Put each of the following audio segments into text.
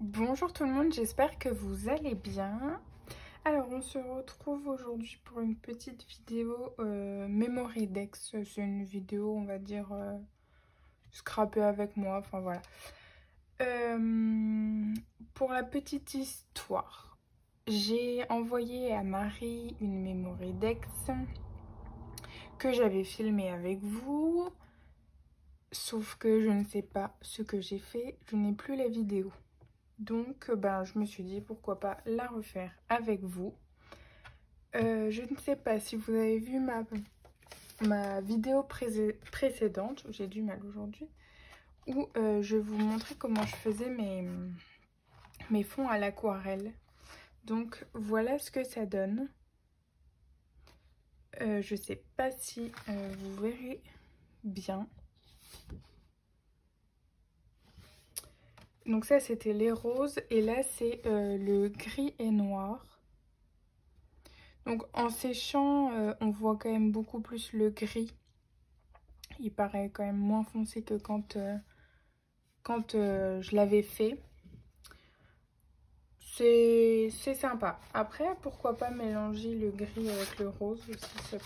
Bonjour tout le monde, j'espère que vous allez bien. Alors on se retrouve aujourd'hui pour une petite vidéo Memory Dex. C'est une vidéo on va dire scrappée avec moi, enfin voilà. Pour la petite histoire, j'ai envoyé à Marie une Memory Dex que j'avais filmée avec vous. Sauf que je ne sais pas ce que j'ai fait, je n'ai plus la vidéo. Donc, je me suis dit pourquoi pas la refaire avec vous. Je ne sais pas si vous avez vu ma vidéo précédente, j'ai du mal aujourd'hui, où je vous montrais comment je faisais mes fonds à l'aquarelle. Donc, voilà ce que ça donne. Je ne sais pas si vous verrez bien. Donc ça, c'était les roses et là, c'est le gris et noir. Donc en séchant, on voit quand même beaucoup plus le gris. Il paraît quand même moins foncé que quand je l'avais fait. C'est sympa. Après, pourquoi pas mélanger le gris avec le rose aussi,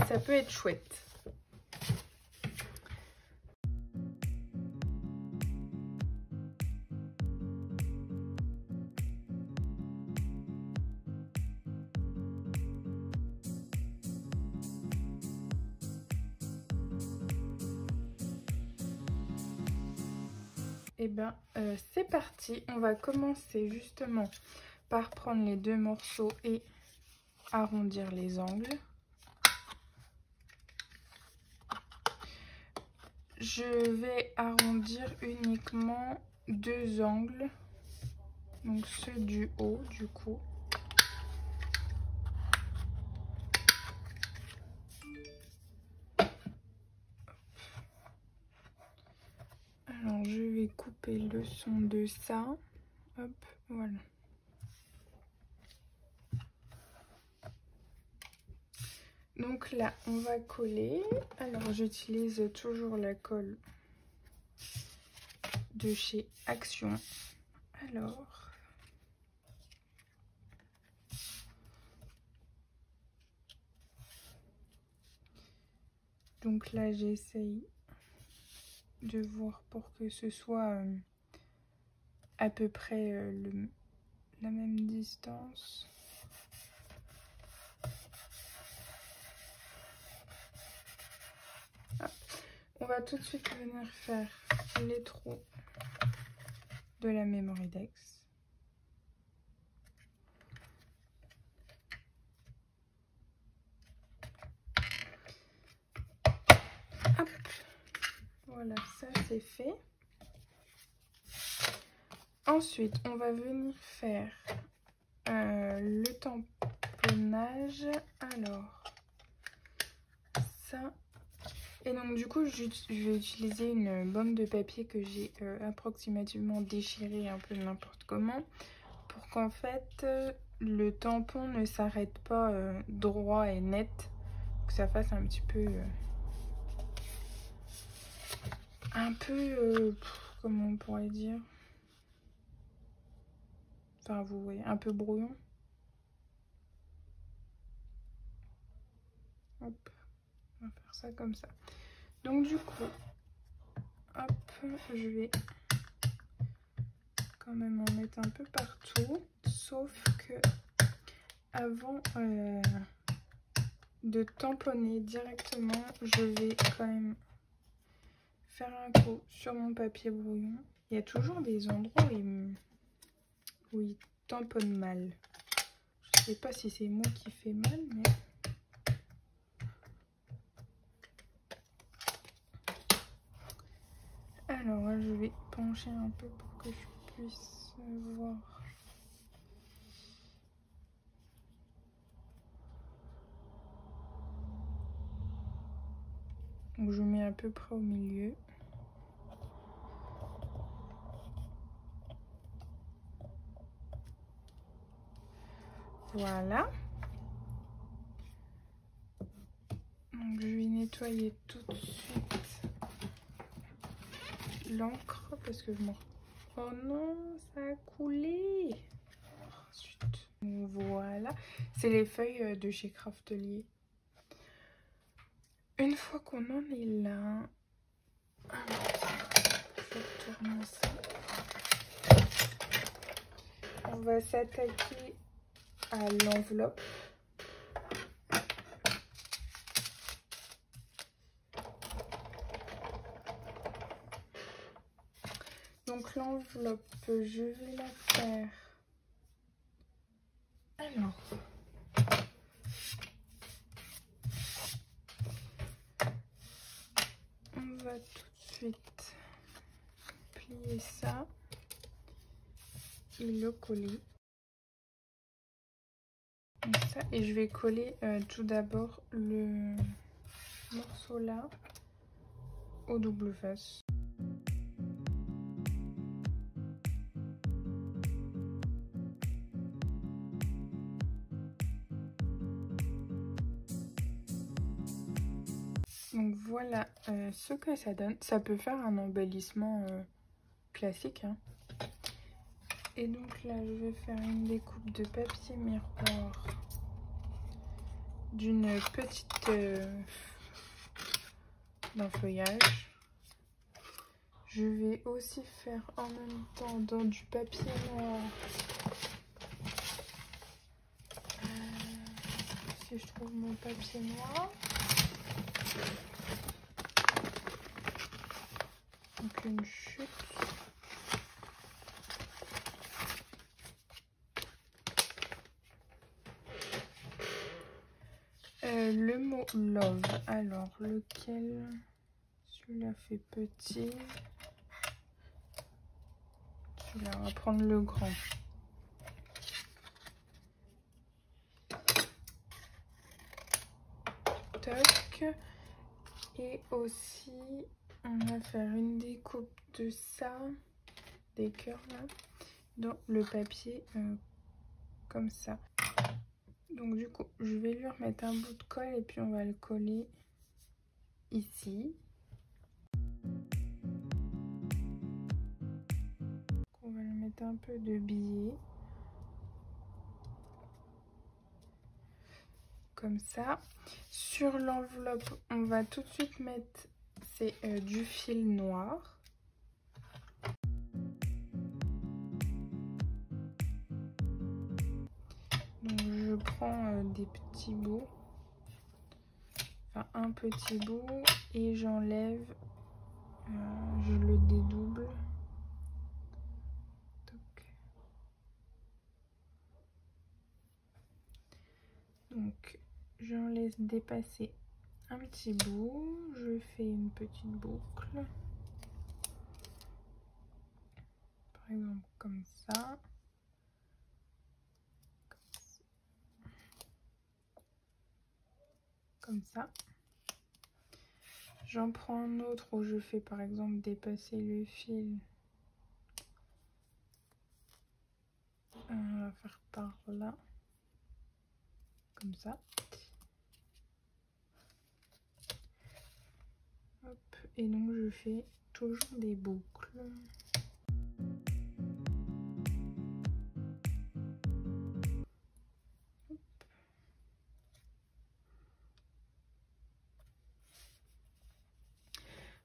ça peut être chouette. Et c'est parti. On va commencer justement par prendre les deux morceaux et arrondir les angles. Je vais arrondir uniquement deux angles, donc ceux du haut du coup. Alors je vais couper le son de ça, hop, voilà. Donc là, on va coller. Alors j'utilise toujours la colle de chez Action. Alors, donc là j'essaye de voir pour que ce soit à peu près la même distance. Hop. On va tout de suite venir faire les trous de la Memory Dex. Hop. Voilà, ça c'est fait. Ensuite, on va venir faire le tamponnage. Alors, ça. Et donc, du coup, je vais utiliser une bande de papier que j'ai approximativement déchirée un peu n'importe comment. Pour qu'en fait, le tampon ne s'arrête pas droit et net. Que ça fasse un petit peu... comment on pourrait dire? Enfin, vous voyez, un peu brouillon. Hop, on va faire ça comme ça. Donc du coup, hop, je vais quand même en mettre un peu partout. Sauf que avant de tamponner directement, je vais quand même faire un coup sur mon papier brouillon. Il y a toujours des endroits où il tamponne mal. Je sais pas si c'est moi qui fais mal, mais... Alors là, je vais pencher un peu pour que je puisse voir. Donc je mets à peu près au milieu. Voilà. Donc je vais nettoyer tout de suite l'encre parce que je m'en Oh non, ça a coulé. Oh, zut. Voilà, c'est les feuilles de chez Craftelier. Une fois qu'on en est là, je tourne ça. On va s'attaquer à l'enveloppe. Donc l'enveloppe, je vais la faire. Alors, on va tout de suite plier ça et le coller. Comme ça, et je vais coller tout d'abord le morceau là au double face. Donc voilà ce que ça donne. Ça peut faire un embellissement classique, hein. Et donc là, je vais faire une découpe de papier miroir d'une petite d'un feuillage. Je vais aussi faire en même temps dans du papier noir. Si je trouve mon papier noir. Donc une chute. Le mot love. Alors lequel? Celui-là fait petit. Celui-là, on va prendre le grand. Toc. Et aussi, on va faire une découpe de ça, des cœurs là, dans le papier comme ça. Donc du coup, je vais lui remettre un bout de colle et puis on va le coller ici. On va lui mettre un peu de billet. Comme ça. Sur l'enveloppe, on va tout de suite mettre du fil noir. Donc je prends des petits bouts, enfin un petit bout, et j'enlève, je le dédouble. Donc j'en laisse dépasser un petit bout, je fais une petite boucle, par exemple comme ça. Comme ça. J'en prends un autre où je fais par exemple dépasser le fil. On va faire par là. Comme ça. Hop. Et donc je fais toujours des boucles. Hop.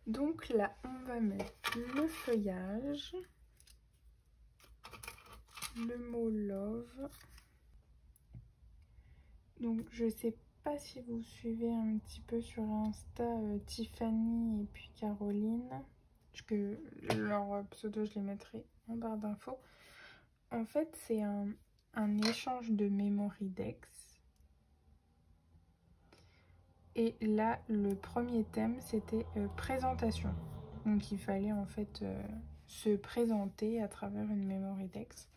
Donc là, on va mettre le feuillage, le mot love. Donc je sais pas si vous suivez un petit peu sur Insta Tiffany et puis Caroline, parce que leur pseudo je les mettrai en barre d'infos. En fait c'est un échange de memory decks. Et là le premier thème c'était présentation. Donc il fallait en fait se présenter à travers une memory decks.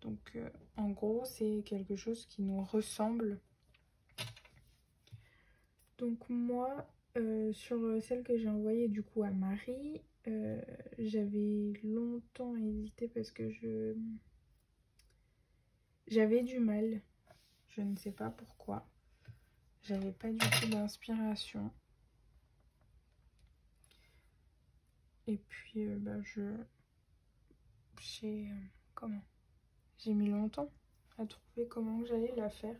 Donc en gros c'est quelque chose qui nous ressemble. Donc moi sur celle que j'ai envoyée du coup à Marie, j'avais longtemps hésité parce que j'avais du mal, je ne sais pas pourquoi, j'avais pas du tout d'inspiration. Et puis comment? J'ai mis longtemps à trouver comment j'allais la faire.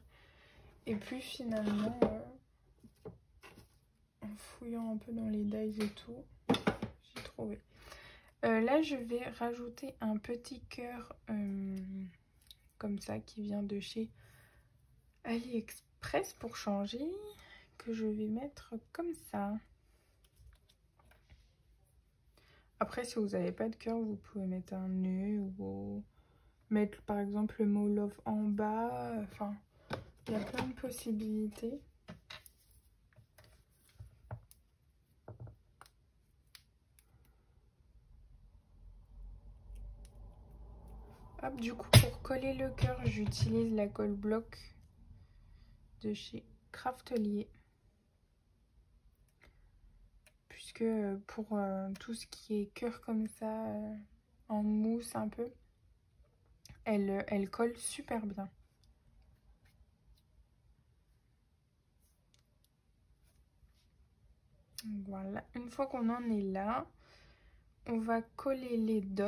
Et puis finalement, en fouillant un peu dans les dies et tout, j'ai trouvé. Là, je vais rajouter un petit cœur comme ça qui vient de chez AliExpress pour changer, que je vais mettre comme ça. Après, si vous n'avez pas de cœur, vous pouvez mettre un nœud ou mettre par exemple le mot love en bas. Enfin, il y a plein de possibilités. Hop, du coup, pour coller le cœur, j'utilise la colle bloc de chez Craftelier. Puisque pour tout ce qui est cœur comme ça, en mousse un peu, elle colle super bien. Voilà, une fois qu'on en est là, on va coller les dots.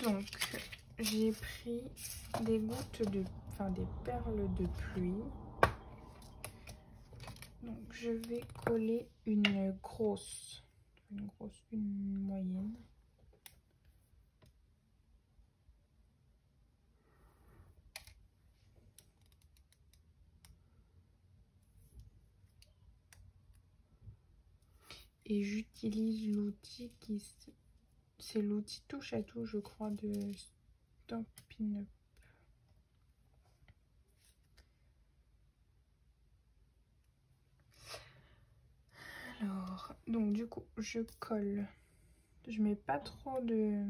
Donc, j'ai pris des gouttes de, des perles de pluie. Donc, je vais coller une moyenne. Et j'utilise l'outil c'est l'outil touche à tout, je crois, de Stampin' Up. Alors, donc du coup, je colle. Je mets pas trop de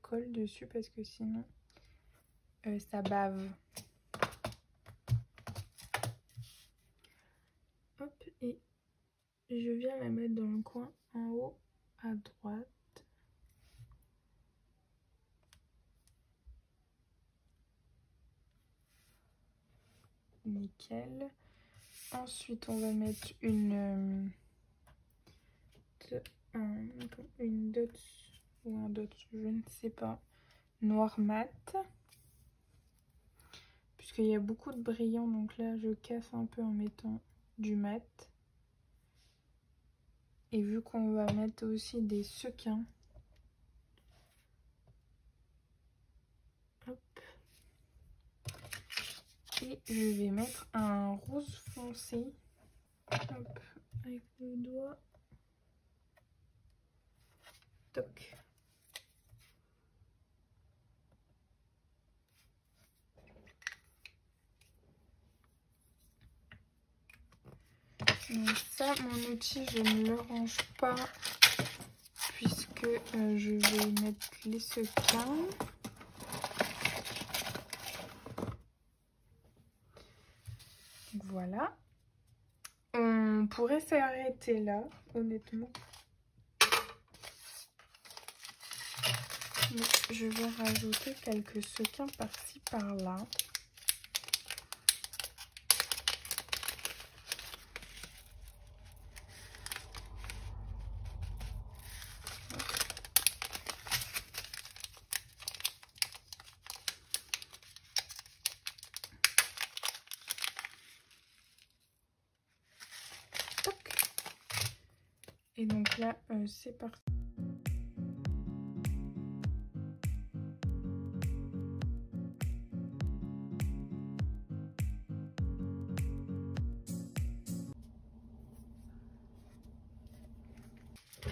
colle dessus parce que sinon, ça bave. Hop, et je viens la mettre dans le coin en haut à droite. Nickel. Ensuite, on va mettre une dot ou un dot, je ne sais pas, noir mat. Puisqu'il y a beaucoup de brillant, donc là, je casse un peu en mettant du mat. Et vu qu'on va mettre aussi des sequins, hop, et je vais mettre un rose foncé, hop, avec le doigt, toc. Donc ça, mon outil, je ne le range pas puisque je vais mettre les sequins. Voilà. On pourrait s'arrêter là, honnêtement. Mais je vais rajouter quelques sequins par-ci, par-là. Et donc là, c'est parti.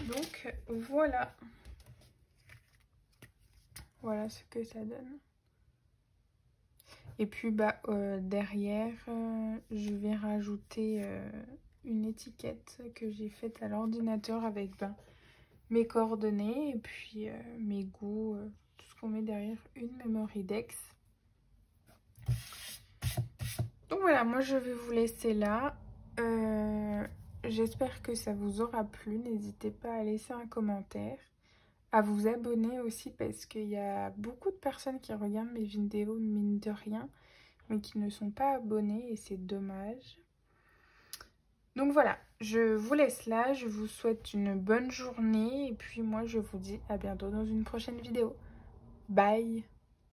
Donc voilà. Voilà ce que ça donne. Et puis bah derrière, je vais rajouter une étiquette que j'ai faite à l'ordinateur avec mes coordonnées et puis mes goûts, tout ce qu'on met derrière une memory dex. Donc voilà, moi je vais vous laisser là. J'espère que ça vous aura plu. N'hésitez pas à laisser un commentaire, à vous abonner aussi parce qu'il y a beaucoup de personnes qui regardent mes vidéos mine de rien, mais qui ne sont pas abonnées et c'est dommage. Donc voilà, je vous laisse là, je vous souhaite une bonne journée et puis moi je vous dis à bientôt dans une prochaine vidéo. Bye!